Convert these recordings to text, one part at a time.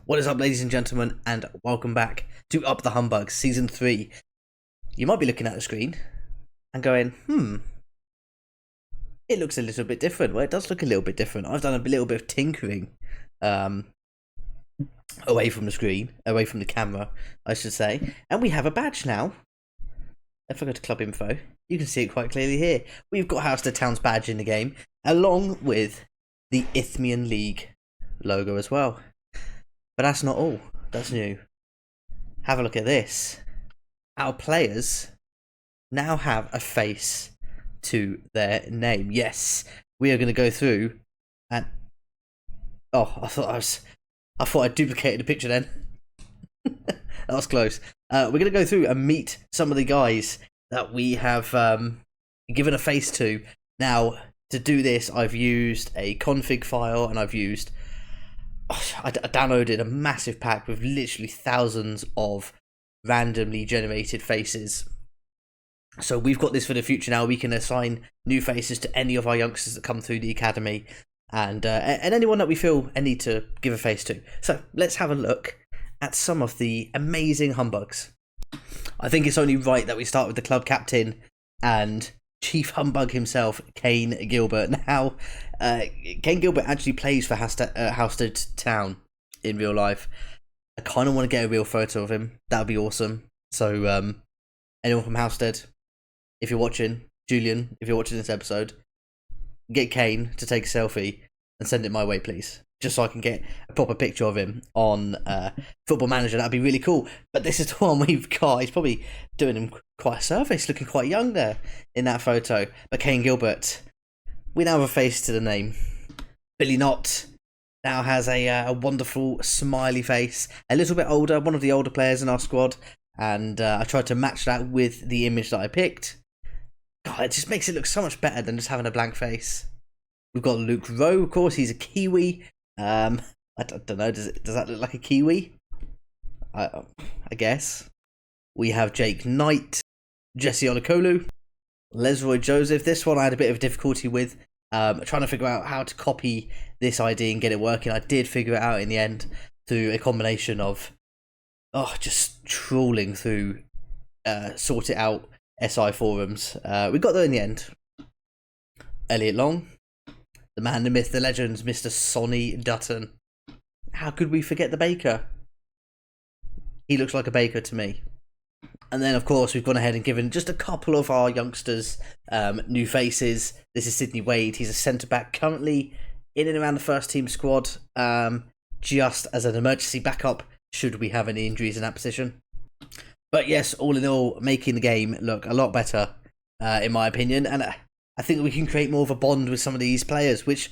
What is up, ladies and gentlemen, and welcome back to Up the Humbugs Season 3. You might be looking at the screen and going, it looks a little bit different. Well, it does look a little bit different. I've done a little bit of tinkering away from the screen, away from the camera, I should say. And we have a badge now. If I go to club info, you can see it quite clearly here. We've got HalsteadTown's badge in the game, along with the Isthmian League logo as well. But that's not all. That's new. Have a look at this. Our players now have a face to their name. Yes, we are going to go through and... Oh, I thought I duplicated the picture then. That was close. We're going to go through and meet some of the guys that we have given a face to. Now, to do this, I've used a config file and I've used... I downloaded a massive pack with literally thousands of randomly generated faces. So we've got this for the future now. We can assign new faces to any of our youngsters that come through the academy and anyone that we feel a need to give a face to. So let's have a look at some of the amazing humbugs. I think it's only right that we start with the club captain and chief humbug himself, Kane Gilbert. Now, Kane Gilbert actually plays for Halstead Town in real life. I kind of want to get a real photo of him. That would be awesome. So, anyone from Halstead, if you're watching, Julian, if you're watching this episode, get Kane to take a selfie and send it my way, please. Just so I can get a proper picture of him on Football Manager. That'd be really cool. But this is the one we've got. He's probably doing him quite a service, looking quite young there in that photo. But Kane Gilbert, we now have a face to the name. Billy Knott now has a wonderful smiley face. A little bit older, one of the older players in our squad. And I tried to match that with the image that I picked. God, it just makes it look so much better than just having a blank face. We've got Luke Rowe, of course. He's a Kiwi. I don't know. Does that look like a Kiwi? I guess. We have Jake Knight, Jesse Olakolu, Lesroy Joseph. This one I had a bit of difficulty with. Trying to figure out how to copy this ID and get it working. I did figure it out in the end through a combination of just trawling through sort it out SI forums. We got there in the end. Elliot Long, the man, the myth, the legend, Mr. Sonny Dutton. How could we forget the baker? He looks like a baker to me. And then, of course, we've gone ahead and given just a couple of our youngsters new faces. This is Sydney Wade. He's a centre-back currently in and around the first team squad, just as an emergency backup should we have any injuries in that position. But yes, all in all, making the game look a lot better, in my opinion. And I think we can create more of a bond with some of these players, which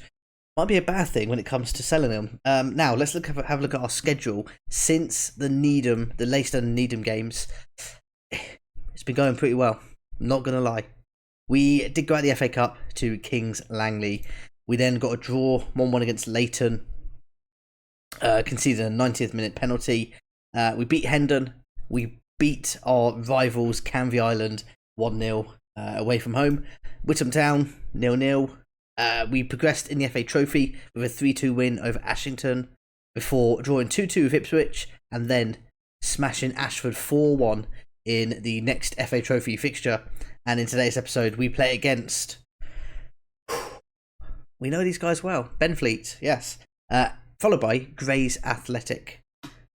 might be a bad thing when it comes to selling them. Now, let's have a look at our schedule. Since the Leicester and Needham games, it's been going pretty well. I'm not going to lie. We did go out the FA Cup to Kings Langley. We then got a draw, 1-1 against Leighton. Conceded a 90th minute penalty. We beat Hendon. We beat our rivals Canvey Island 1-0 away from home. Whittam Town 0-0. We progressed in the FA Trophy with a 3-2 win over Ashington before drawing 2-2 with Ipswich and then smashing Ashford 4-1 in the next FA Trophy fixture. And in today's episode, we play against... We know these guys well. Benfleet, yes. Followed by Grays Athletic.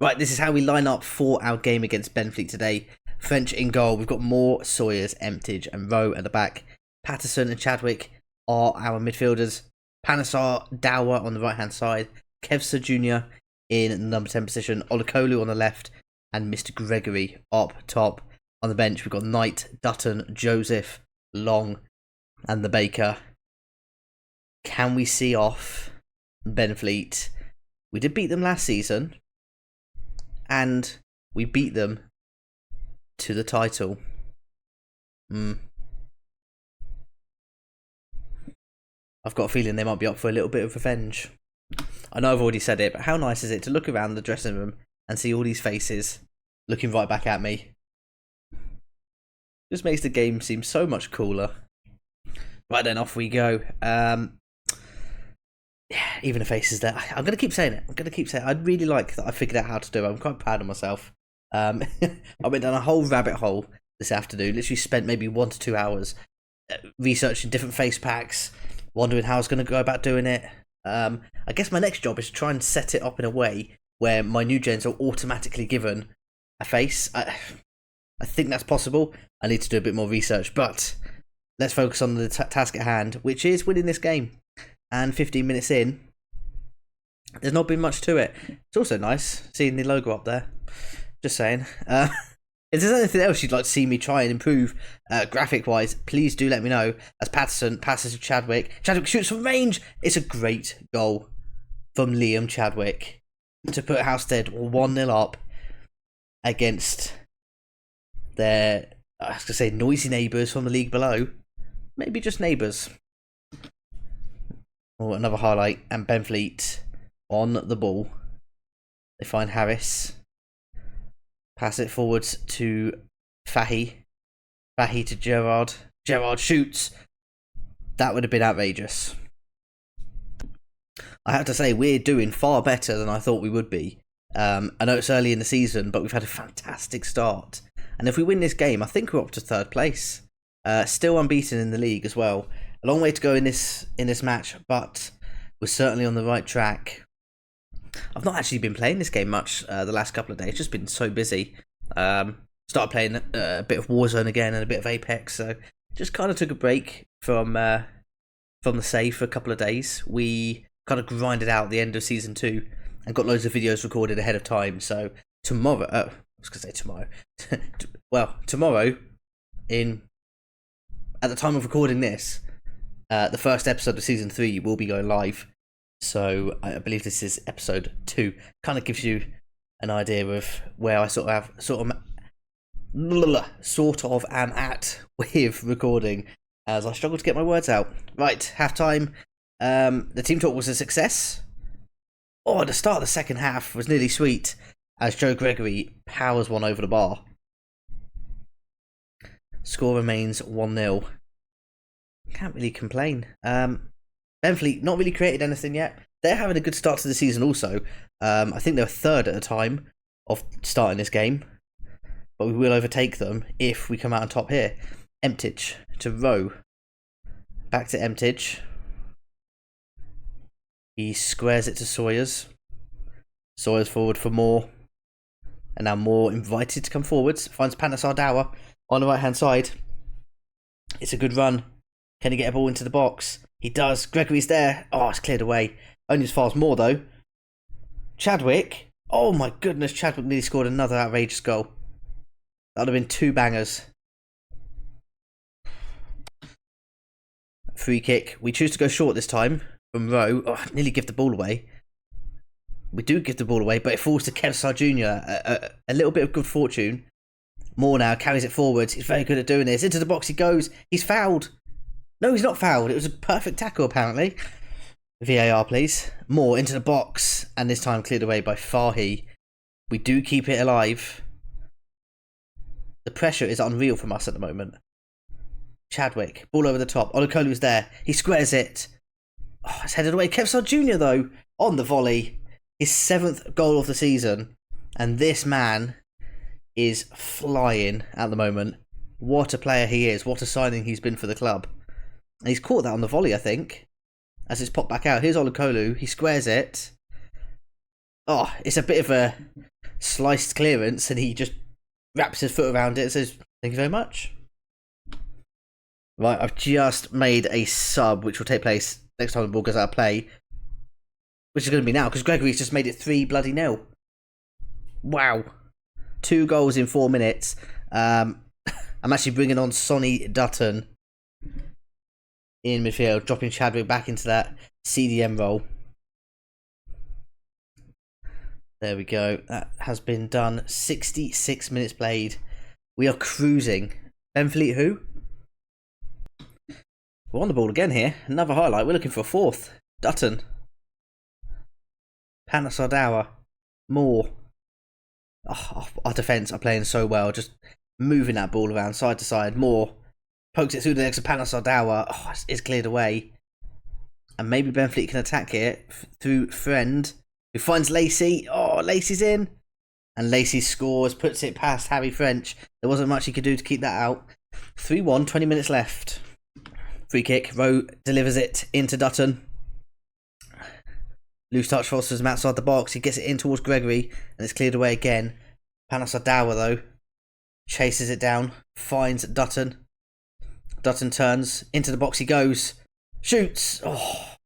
Right, this is how we line up for our game against Benfleet today. French in goal. We've got Moore, Sawyers, Emptage and Rowe at the back. Patterson and Chadwick are our midfielders. Panesar, Dower on the right-hand side. Kevsa Jr. in the number 10 position. Olakolu on the left. And Mr. Gregory up top. On the bench, we've got Knight, Dutton, Joseph, Long, and the Baker. Can we see off Benfleet? We did beat them last season. And we beat them to the title. I've got a feeling they might be up for a little bit of revenge. I know I've already said it, but how nice is it to look around the dressing room and see all these faces looking right back at me? Just makes the game seem so much cooler. Right then, off we go. yeah, even a face is there. I'm going to keep saying it. I'm going to keep saying it. I really like that I figured out how to do it. I'm quite proud of myself. I went down a whole rabbit hole this afternoon. Literally spent maybe 1 to 2 hours researching different face packs, wondering how I was going to go about doing it. I guess my next job is to try and set it up in a way where my new gens are automatically given a face. I think that's possible. I need to do a bit more research, but let's focus on the task at hand, which is winning this game. And 15 minutes in, there's not been much to it. It's also nice seeing the logo up there. Just saying. If there's anything else you'd like to see me try and improve graphic-wise, please do let me know. As Patterson passes to Chadwick. Chadwick shoots from range. It's a great goal from Liam Chadwick to put Halstead 1-0 up against their, I was going to say, noisy neighbours from the league below. Maybe just neighbours. Oh, another highlight, and Benfleet on the ball. They find Harris. Pass it forwards to Fahy. Fahy to Gerrard. Gerrard shoots. That would have been outrageous. I have to say, we're doing far better than I thought we would be. I know it's early in the season, but we've had a fantastic start. And if we win this game, I think we're up to 3rd place. Still unbeaten in the league as well. A long way to go in this match, but we're certainly on the right track. I've not actually been playing this game much the last couple of days. Just been so busy. Started playing a bit of Warzone again and a bit of Apex. So just kind of took a break from the save for a couple of days. We kind of grinded out the end of season 2 and got loads of videos recorded ahead of time. So tomorrow, I was going to say tomorrow. Well, tomorrow, at the time of recording this, the first episode of season 3 will be going live. So I believe this is episode 2. Kind of gives you an idea of where I sort of am at with recording, as I struggle to get my words out. Right, halftime. The team talk was a success. Oh, the start of the second half was nearly sweet as Joe Gregory powers one over the bar. Score remains 1-0. Can't really complain. Benfleet not really created anything yet. They're having a good start to the season also. I think they were 3rd at the time of starting this game, but we will overtake them if we come out on top here. Emptage to Rowe. Back to Emptage. He squares it to Sawyers. Sawyers forward for Moore. And now Moore invited to come forwards. Finds Panas Ardawa on the right hand side. It's a good run. Can he get a ball into the box? He does. Gregory's there. Oh, it's cleared away. Only as far as Moore though. Chadwick. Oh my goodness, Chadwick nearly scored another outrageous goal. That would have been 2 bangers. Free kick. We choose to go short this time from Rowe. Oh, nearly give the ball away. We do give the ball away, but it falls to Kevsar Jr. A little bit of good fortune. Moore now carries it forwards. He's very good at doing this. Into the box he goes. He's fouled. No, he's not fouled. It was a perfect tackle, apparently. VAR, please. Moore into the box, and this time cleared away by Fahy. We do keep it alive. The pressure is unreal from us at the moment. Chadwick, ball over the top. Olukolu's there. He squares it. Oh, it's headed away. Kevsar Jr., though, on the volley. His 7th goal of the season. And this man is flying at the moment. What a player he is. What a signing he's been for the club. And he's caught that on the volley, I think, as it's popped back out. Here's Olukolu. He squares it. Oh, it's a bit of a sliced clearance, and he just wraps his foot around it and says, "Thank you very much." Right, I've just made a sub, which will take place next time the ball goes out of play, which is going to be now, because Gregory's just made it 3-0. Wow. 2 goals in 4 minutes. I'm actually bringing on Sonny Dutton in midfield, dropping Chadwick back into that CDM role. There we go. That has been done. 66 minutes played. We are cruising. Benfleet who? We're on the ball again here. Another highlight. We're looking for a 4th. Dutton. Panas Ardawa. Moore. Oh, our defence are playing so well. Just moving that ball around side to side. Moore pokes it through the legs of Panas Ardawa. Oh, it's cleared away. And maybe Benfleet can attack it through Friend, who finds Lacey. Oh, Lacey's in. And Lacey scores, puts it past Harry French. There wasn't much he could do to keep that out. 3-1, 20 minutes left. Free kick. Rowe delivers it into Dutton. Loose touch fosters him outside the box. He gets it in towards Gregory, and it's cleared away again. Panos Adawa, though, chases it down, finds Dutton. Dutton turns, into the box he goes, shoots. Oh,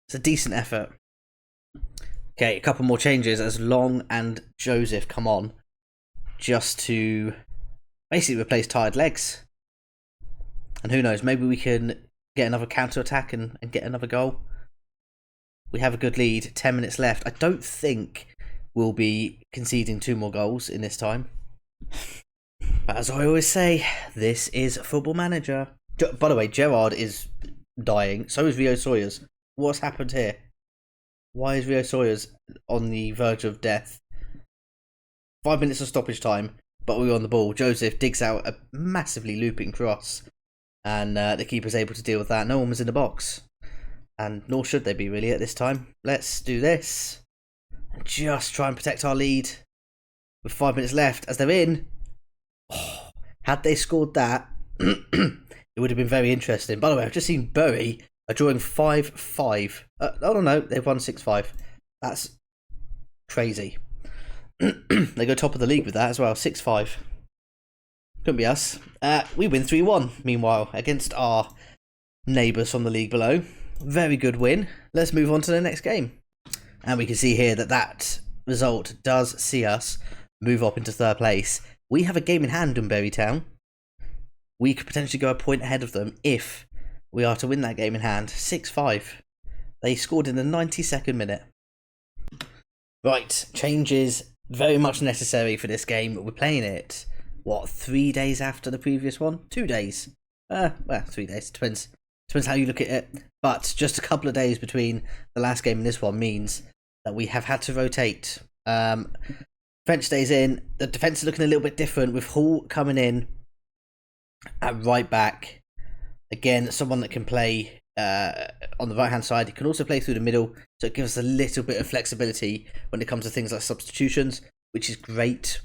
it's a decent effort. Okay, a couple more changes as Long and Joseph come on, just to basically replace tired legs. And who knows, maybe we can get another counter-attack and get another goal. We have a good lead, 10 minutes left. I don't think we'll be conceding 2 more goals in this time. But as I always say, this is Football Manager. By the way, Gerrard is dying. So is Rio Sawyers. What's happened here? Why is Rio Sawyers on the verge of death? 5 minutes of stoppage time, but we're on the ball. Joseph digs out a massively looping cross. And the keeper's able to deal with that. No one was in the box. And nor should they be really at this time. Let's do this. And just try and protect our lead. With 5 minutes left as they're in. Oh, had they scored that, it would have been very interesting. By the way, I've just seen Bury are drawing 5-5. Oh no, they've won 6-5. That's crazy. They go top of the league with that as well, 6-5. Couldn't be us. We win 3-1, meanwhile, against our neighbours from the league below. Very good win. Let's move on to the next game. And we can see here that result does see us move up into 3rd place. We have a game in hand in Bury Town. We could potentially go a point ahead of them if we are to win that game in hand. 6-5. They scored in the 92nd minute. Right, changes very much necessary for this game. We're playing it, 3 days after the previous one? 2 days. Well, 3 days. Depends how you look at it. But just a couple of days between the last game and this one means that we have had to rotate. French stays in. The defence is looking a little bit different with Hall coming in at right back. Again, someone that can play on the right hand side. He can also play through the middle, so it gives us a little bit of flexibility when it comes to things like substitutions, which is great.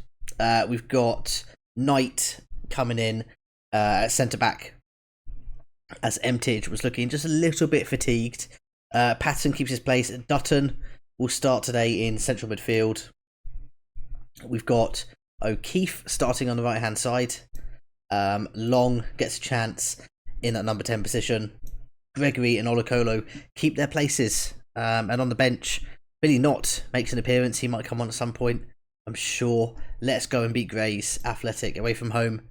We've got Knight coming in at centre back, as Emtage was looking just a little bit fatigued. Patton keeps his place. Dutton will start today in central midfield. We've got O'Keefe starting on the right hand side. Long gets a chance in that number 10 position. Gregory and Olokolo keep their places. And on the bench, Billy Knott makes an appearance. He might come on at some point, I'm sure. Let's go and beat Grays Athletic away from home.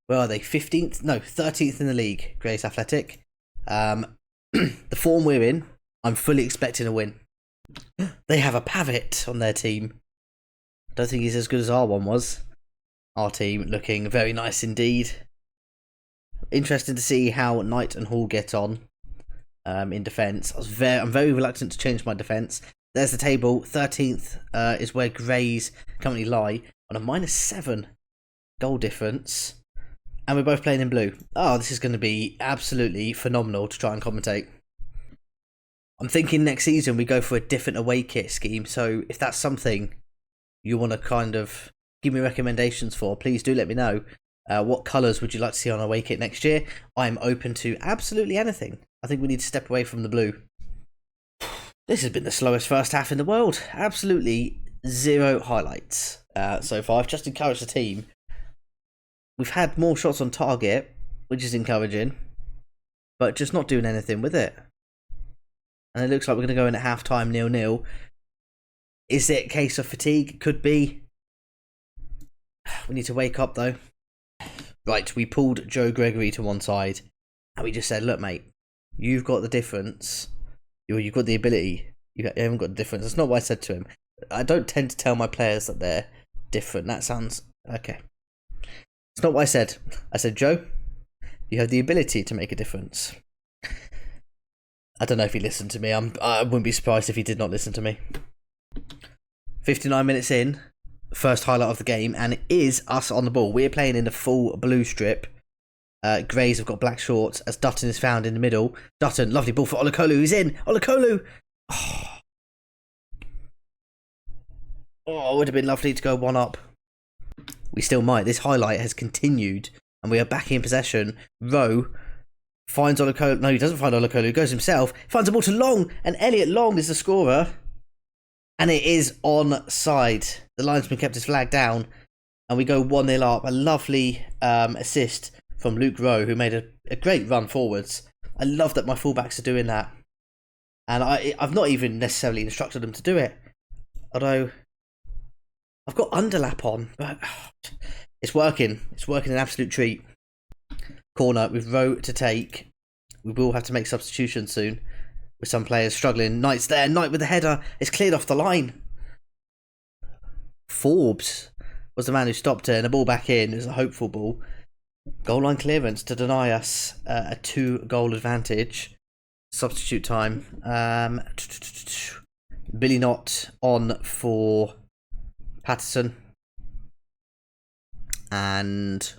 Where are they? 15th? No, 13th in the league, Grays Athletic. The form we're in, I'm fully expecting a win. They have a Pavitt on their team. I don't think he's as good as our one was. Our team looking very nice indeed. Interesting to see how Knight and Hall get on in defence. I'm very reluctant to change my defence. There's the table. 13th is where Grays currently lie on a -7 goal difference. And we're both playing in blue. Oh, this is going to be absolutely phenomenal to try and commentate. I'm thinking next season we go for a different away kit scheme. So if that's something you want to kind of give me recommendations for, please do let me know. What colours would you like to see on our away kit next year? I'm open to absolutely anything. I think we need to step away from the blue. This has been the slowest first half in the world. Absolutely zero highlights so far. I've just encouraged the team. We've had more shots on target, which is encouraging, but just not doing anything with it. And it looks like we're going to go in at half-time 0-0. Is it a case of fatigue? Could be. We need to wake up, though. Right, we pulled Joe Gregory to one side, and we just said, look, mate, you've got the difference. You've got the ability. You haven't got the difference. That's not what I said to him. I don't tend to tell my players that they're different. That sounds... okay. It's not what I said. I said, Joe, you have the ability to make a difference. I don't know if he listened to me. I wouldn't be surprised if he did not listen to me. 59 minutes in, first highlight of the game, and it is us on the ball. We're playing in the full blue strip. Greys have got black shorts as Dutton is found in the middle. Dutton, lovely ball for Olokolu. He's in. Olokolu. Oh, it would have been lovely to go 1-up. We still might. This highlight has continued, and we are back in possession. Rowe finds Olokolu. No, he doesn't find Olokolu. He goes himself. Finds the ball to Long, and Elliot Long is the scorer. And it is onside. The linesman kept his flag down, and we go 1-0 up. A lovely assist from Luke Rowe, who made a great run forwards. I love that my fullbacks are doing that. And I've not even necessarily instructed them to do it. Although I've got underlap on, but it's working. It's working an absolute treat. Corner with Rowe to take. We will have to make substitutions soon, with some players struggling. Knight's there. Knight with the header. It's cleared off the line. Forbes was the man who stopped it, and the ball back in. It was a hopeful ball. Goal line clearance to deny us a 2-goal advantage. Substitute time. Billy Knott on for Patterson. And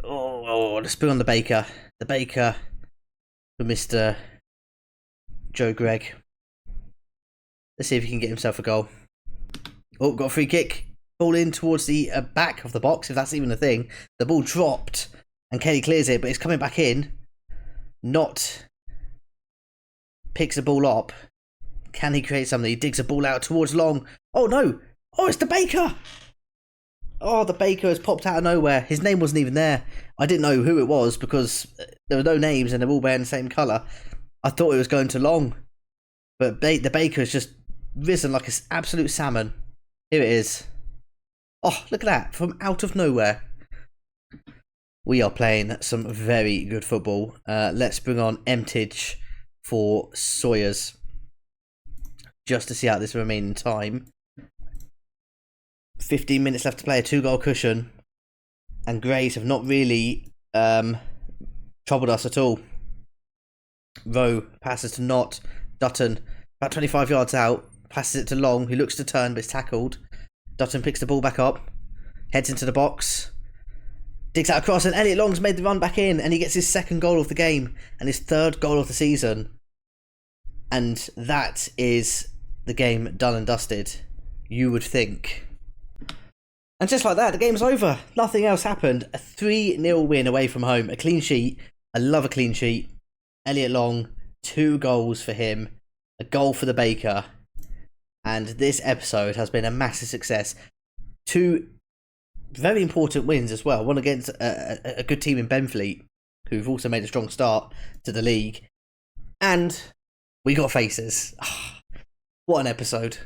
let's bring on the Baker. The Baker for Mr. Joe Gregg. Let's see if he can get himself a goal. Oh, got a free kick. Ball in towards the back of the box, if that's even a thing. The ball dropped, and Kelly clears it, but it's coming back in. Knott picks the ball up. Can he create something? He digs a ball out towards Long. Oh, no. Oh, it's the Baker. Oh, the Baker has popped out of nowhere. His name wasn't even there. I didn't know who it was because there were no names and they're all wearing the same colour. I thought it was going to Long. But the Baker has just risen like an absolute salmon. Here it is. Oh, look at that. From out of nowhere. We are playing some very good football. Let's bring on Emtage for Sawyers. Just to see out this remaining time. 15 minutes left to play, a 2-goal cushion. And Greys have not really troubled us at all. Rowe passes to Knott. Dutton, about 25 yards out, passes it to Long, who looks to turn but is tackled. Dutton picks the ball back up, heads into the box, digs out across, and Elliot Long's made the run back in, and he gets his 2nd goal of the game and his 3rd goal of the season. And that is the game done and dusted, you would think. And just like that, the game's over. Nothing else happened. A 3-0 win away from home. A clean sheet. I love a clean sheet. Elliot Long, 2 goals for him. A goal for the Baker. And this episode has been a massive success. 2 very important wins as well. One against a good team in Benfleet, who've also made a strong start to the league. And we got faces. What an episode.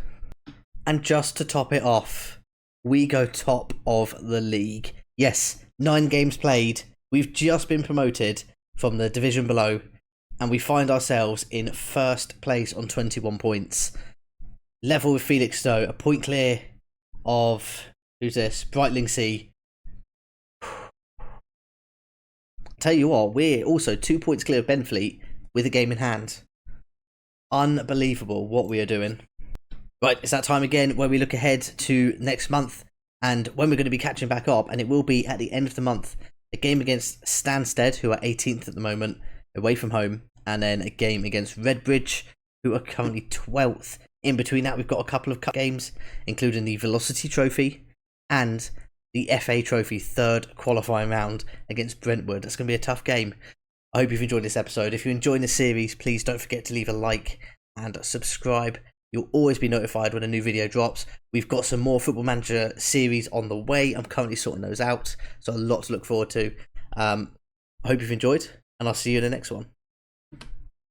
And just to top it off, we go top of the league. Yes, 9 games played. We've just been promoted from the division below, and we find ourselves in 1st place on 21 points. Level with Felixstowe, a point clear of, who's this? Brightlingsea. Tell you what, we're also 2 points clear of Benfleet with a game in hand. Unbelievable what we are doing. Right, it's that time again where we look ahead to next month and when we're going to be catching back up, and it will be at the end of the month. A game against Stansted, who are 18th at the moment, away from home, and then a game against Redbridge, who are currently 12th. In between that, we've got a couple of cup games, including the Velocity Trophy and the FA Trophy 3rd qualifying round against Brentwood. That's going to be a tough game. I hope you've enjoyed this episode. If you're enjoying this series, please don't forget to leave a like and subscribe. You'll always be notified when a new video drops. We've got some more Football Manager series on the way. I'm currently sorting those out, so a lot to look forward to. I hope you've enjoyed, and I'll see you in the next one.